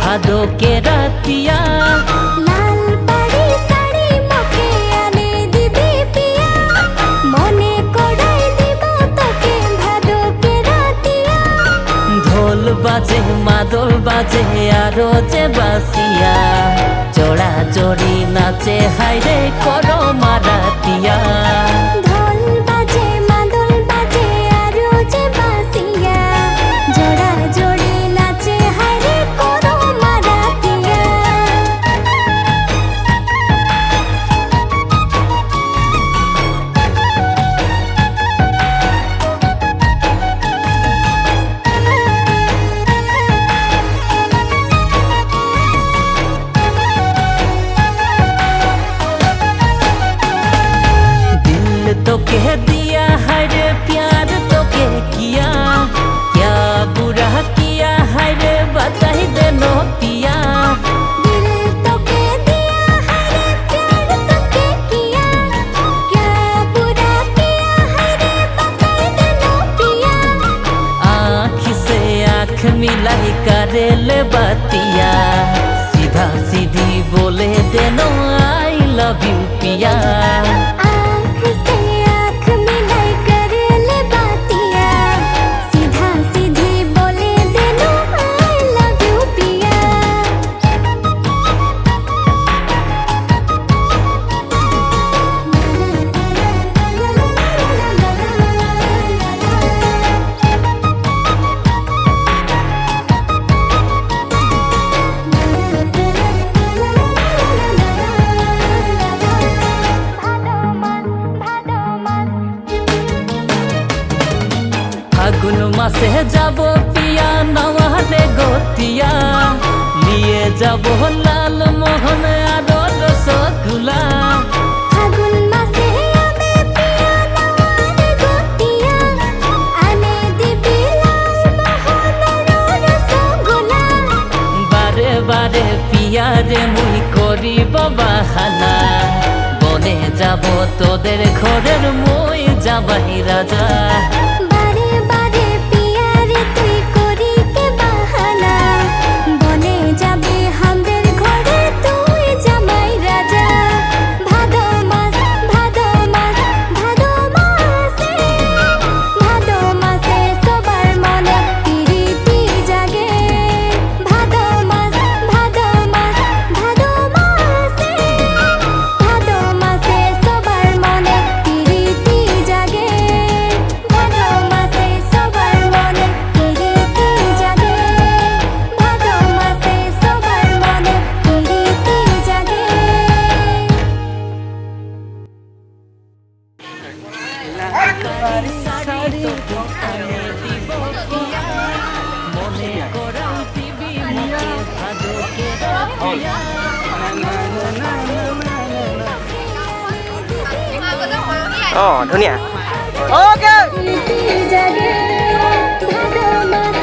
ভাদকে রাতিয়া লাল পাড়ি শাড়ি মোকে আনে দিবি পিয়া মনে করাই দিব তোকে ভাদকে রাতিয়া ঢোল বাজে মাদল বাজে আরো যে বাসিয়া জোড়া জড়ি নাচে হাইরে করো মারাতিয়া ঢোল বাজে মাদল বাজে আরো যে বাসিয়া জোড়া জড়ি নাচে হাইরে করো মারাতিয়া तो कह दिया है रे प्यार तो कह किया क्या बुरा किया है रे बता ही दे नो पिया दिल तो कह दिया है रे प्यार तो कह किया क्या बुरा किया है रे बता दे नो पिया आँख से आँख मिलाई करे ले बातिया सीधा सीधी बोले देनो आई लव यू पिया आँख से आँख मिलाई कर ले बातिया सीधा सीधी बोले देनो आई लव यू पिया ফাগুন মাসে যাব পিয়া নওয়ারে গতিয়া নিয়ে যাব লাল মোহন আর রসগোল্লা ফাগুন মাসে আবে পিয়া নওয়ারে গতিয়া আনে দিবি লাল মোহন আর রসগোল্লা বারে বারে পিয়া রে মুই করিব বাহানা বনে যাব তোদের ঘরের মই যাবাই রাজা বারে বারে পিয়া রে তুই করি কে বাহানা বনে যাবে হামদের ঘরে তুই জামাই রাজা ভাদো মাস ভাদো মাস ভাদো মাসে সবার মনে প্রীতি জাগে ভাদো মাস ভাদো মাসে সবার মনে প্রীতি জাগে ভাদো মাসে সবার মনে প্রীতি জাগে ভাদো মাসে সবার মনে প্রীতি জাগে মনে করাও দিবি মুখে ভাদকে রাতিয়া ধুনীয়া অ'কে প্রীতি জাগে ভাদো মাসে